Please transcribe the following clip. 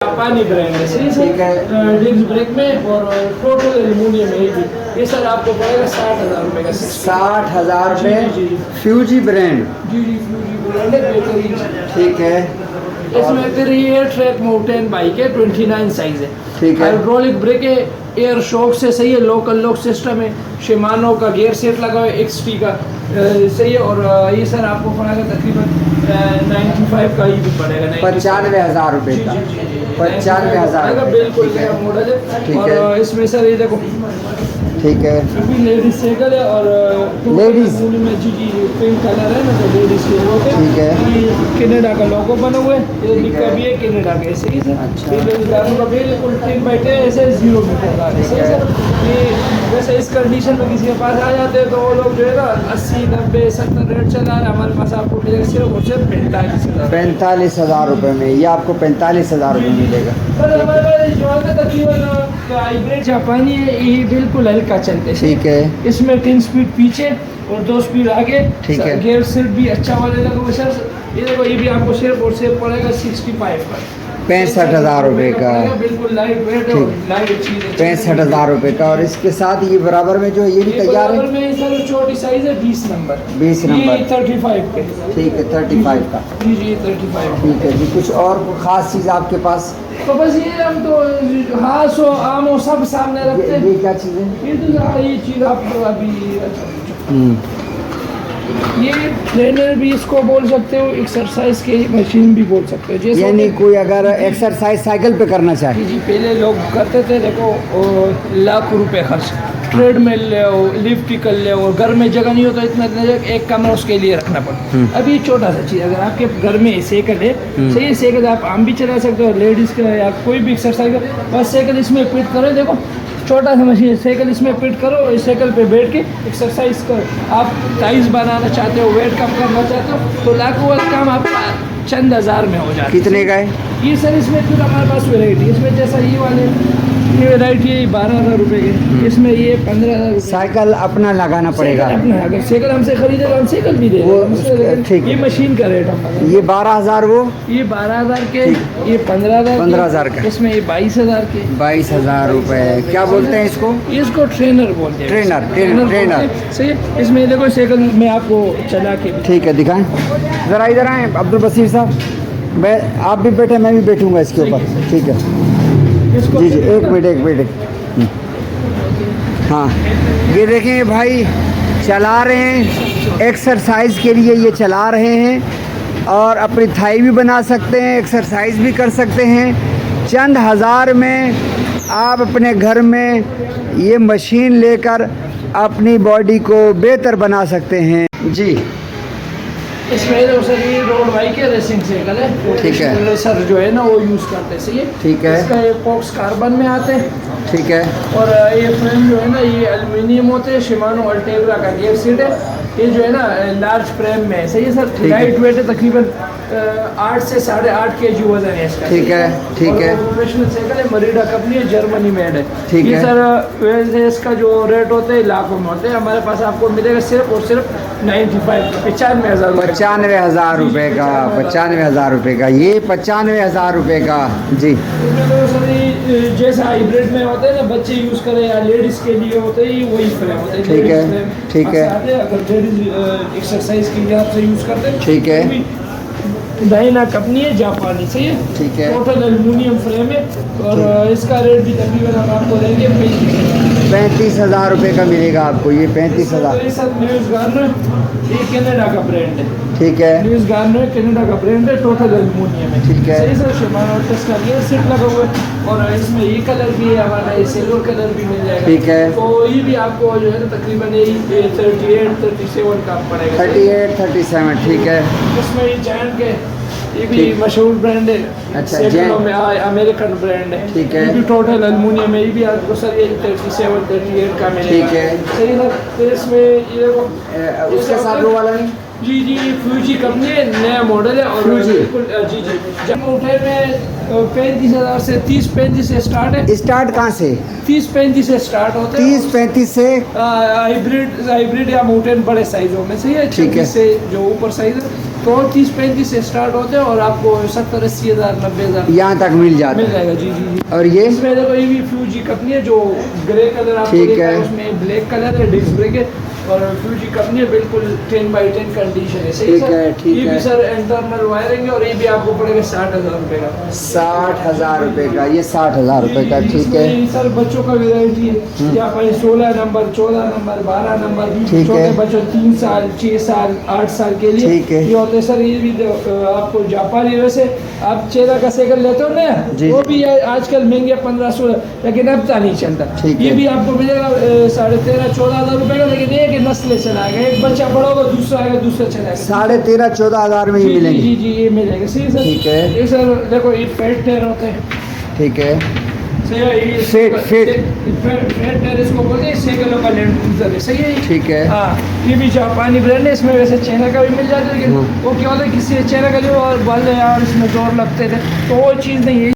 जापानी ब्रांड है सही सर, डिस्क ब्रेक में और टोटल एल्यूमिनियम है ये सर आपको पड़ेगा 60,000 रुपये का। 60,000 रुपये फ्यूजी ब्रांड। जी जी फ्यूजी ब्रांड है बेहतरीन। ठीक है। इसमें फिर ये ट्रैक माउंटेन बाइक है 29 साइज है। ठीक है। हाइड्रोलिक ब्रेक है, एयर शॉक से सही है, लोकल लॉक सिस्टम है, शिमानो का गियर सेट लगा हुआ है XT का सही है। और ये सर आपको पड़ेगा तकरीबन 95 का ही भी पड़ेगा। 95,000 रुपये का। 95,000 बिल्कुल नया मॉडल है। ठीक और है। इसमें सर ये देखो ठीक है। अभी लेडीज साइकिल है और लेडीज में जी पिंक कलर है ना, तो लेडीज के लोग है। ठीक है। कनाडा का लोगो बना हुआ है, ये लिखा भी है कनाडा का ऐसे ही सर। अच्छा। ये बेरोजगारों का बिल्कुल टिक बैठे ऐसे 0 मीटर का ऐसे सर। ये वैसे इस कंडीशन में किसी के पास आ जाते हैं तो वो लोग जो है ना 80, 90, 70 रेट चला रहा है, हमारे पास आपको मिलेगा सिर्फ और सिर्फ 45,000। 45,000 रुपये में ये आपको 45,000 रुपये मिलेगा। पर हमारे पास जो है ना तकरीबन हाइब्रिड जापानी है, ये बिल्कुल हल्का चलते हैं। ठीक है। इसमें 3 स्पीड पीछे और 2 स्पीड आगे। ठीक है। गियर सिर्फ भी अच्छा वाले लगा हुआ सर। ये देखो ये भी आपको सिर्फ और सिर्फ पड़ेगा 65 का। 65,000 रुपये का। बिल्कुल लाइट वेट है, लाइट चीज है। 65,000 रुपये का। और इसके साथ ये बराबर में जो ये भी तैयार है, में सर छोटी साइज है 20 नंबर। 20 नंबर। ये 35 के। ठीक है। 35 का। जी जी 35। ठीक है जी। कुछ और खास चीज़ आपके पास? तो बस ये हम तो हाथ हो आम हो सब सामने रखते हैं। ये क्या चीज़ है? ये तो ये चीज़ आपको अभी ये ट्रेनर भी इसको बोल सकते हो, एक्सरसाइज की मशीन भी बोल सकते हो। जैसे यानी कोई अगर एक्सरसाइज साइकिल पे करना चाहे। जी पहले लोग करते थे देखो लाख रुपए खर्च, ट्रेडमिल ले हो, लिफ्ट कर ले हो, घर में जगह नहीं हो तो इतना एक कमरा उसके लिए रखना पड़ता। अभी छोटा सा चीज़ अगर आपके घर में साइकिल है सही है, साइकिल आप आम भी चला सकते हो, लेडीज़ का या कोई भी एक्सरसाइज कर, बस साइकिल इसमें फिट करो। देखो छोटा सा मशीन साइकिल इसमें फिट करो, इस साइकिल पे बैठ के एक्सरसाइज करो। आप टाइस बनाना चाहते हो, वेट कम करना चाहते हो तो लाखों वाला काम आपका चंद हज़ार में हो जाता है। कितने का है ये सर? इसमें फिर हमारे पास वेराइटी, इसमें जैसा ये वाले ये वेराइटी है 12,000 रुपये के, इसमें ये 15,000 रुपये। साइकिल अपना लगाना पड़ेगा। अपना अगर साइकिल हमसे खरीदेगा हम साइकिल भी दे वो ठीक ये है। मशीन का रेट हमारा। ये 12,000 वो ये 12,000 के, ये 15,000 का। इसमें ये 22,000 के। 22,000 रुपये। क्या बोलते हैं इसको? इसको ट्रेनर बोलते हैं। ट्रेनर। सही है। इसमें देखो साइकिल में आपको चला के ठीक है दिखाएं ज़रा, इधर आएँ अब्दुल बसीर साहब। मैं आप भी बैठे, मैं भी बैठूंगा इसके ऊपर। ठीक है इसको जी जी। एक मिनट। हाँ ये देखें भाई चला रहे हैं, एक्सरसाइज के लिए ये चला रहे हैं और अपनी थाई भी बना सकते हैं, एक्सरसाइज भी कर सकते हैं। चंद हज़ार में आप अपने घर में ये मशीन लेकर अपनी बॉडी को बेहतर बना सकते हैं जी। इसमें तो सर ये रोड बाइक है, रेसिंग साइकिल है। ठीक है। सर जो है ना वो यूज़ करते हैं सही है। ठीक है। इसका ये पॉक्स कार्बन में आते हैं। ठीक है। और ये फ्रेम जो है ना ये एल्युमिनियम होते हैं, शिमानो अल्टेग्रा का गियर सीट है। ये जो है ना लार्ज फ्रेम में है सही है सर। लाइट वेट है, तकरीबन 8 से 8.5 kg वजन है इसका। ठीक है। ठीक है। प्रोफेशनल साइकिल है, मरीडा कंपनी है, जर्मनी मेड है। ठीक ये है। सर वैसे इसका जो रेट होते हैं लाखों में होते हैं, हमारे पास आपको मिलेगा सिर्फ और सिर्फ 95,000 रुपये। 95,000 रुपये का। 95,000 रुपये का। ये 95,000 रुपये का जी। तो सर ये जैसा हाइब्रिड में होते हैं ना, बच्चे यूज़ करें या लेडीज़ के लिए होते हैं, वही फ्रेम होते हैं। ठीक है। ठीक है। अगर लेडीज़ एक्सरसाइज के लिए आपसे यूज़ करते हैं। ठीक है। डाइना कंपनी है, जापानी सही है। ठीक है। टोटल एल्युमिनियम फ्रेम है और इसका रेट भी तकरीबन हम आपको देंगे 35,000 रुपये का मिलेगा आपको। ये 35,000। न्यूज़ गार्नर ये कनाडा का ब्रांड है। ठीक है। न्यूज़ गार्नर कनाडा का ब्रांड है, टोटल एल्युमिनियम है। ठीक है। सही सर। शिमानो का गियर सेट लगा हुआ है और इसमें ये कलर भी है हमारा, ये सिल्वर कलर भी मिल जाएगा। ठीक है। तो ये भी आपको जो है ना तकरीबन यही 38-37 का पड़ेगा। 38-37। ठीक है। इसमें ये जायंट के ये भी मशहूर ब्रांड है। अच्छा, सैकड़ों में अमेरिकन ब्रांड है। ठीक है। ये भी टोटल एल्युमिनियम है। ये भी आपको सर ये 37-38 का मिलेगा। ठीक है। सही सर। फिर इसमें ये देखो उसके साथ वो वाला नहीं? जी जी फ्यूजी कंपनी है, नया मॉडल है और फ्यूजी। बिल्कुल जी जी। जब उठे में 35,000 से 30-35 से स्टार्ट है। स्टार्ट कहाँ से? 30-35 से स्टार्ट होते हैं। 30-35 से हाइब्रिड या माउंटेन बड़े साइजों में सही है। ठीक है। 36 से जो ऊपर साइज है तो 30-35 से स्टार्ट होते हैं और आपको 70-80 हज़ार 90 हज़ार यहाँ तक मिल जाता मिल है। जाएगा। जी जी जी। और ये इसमें देखो ये भी फ्यूजी कंपनी है, जो ग्रे कलर आपको ठीक देखा है। उसमें ब्लैक कलर है, डिस्क ब्रेक है और फ्यूजी कंपनी है, बिल्कुल 10x10 कंडीशन है। सही ठीक सर? है, ठीक ये है। भी सर इंटरनल वायरिंग है और ये भी आपको पड़ेगा 60,000 रुपये का। 60,000 रुपये का, ये 60,000 रुपये का, ठीक इसमें है। ये सर बच्चों का वेराइटी है, यहाँ पर 16 नंबर 14 नंबर 12 नंबर ठीक छोटे है। बच्चों 3 साल 6 साल 8 साल के लिए ठीक है। ये होते हैं सर। ये भी आपको जापानी, वैसे आप चेहरा का साइकिल लेते हो ना, जी, वो जी। भी आजकल महंगे 1500, लेकिन अब तो नहीं चलता। ठीक ये है। भी आपको मिलेगा 13,500-14,000 रुपये का, लेकिन ये कि नस्ल चलाएगा, एक बच्चा बड़ा होगा दूसरा आएगा दूसरा चलाएगा। 13,500-14,000 में ही जी जी मिलेंगे। जी जी, ये मिलेगा। सही सर? ठीक है। ये सर देखो ये फेट टेर होते हैं। ठीक है। सही है, ये फेट टेर इसको बोलते हैं, साइकिलों का लैंड क्रूजर है। सही है ये? ठीक है। हाँ, ये भी जापानी ब्रांड है। इसमें वैसे चाइना का भी मिल जाता है, लेकिन वो क्या होता है किसी चाइना का जो और बल है और इसमें जोर लगते थे, तो वो चीज़ नहीं है।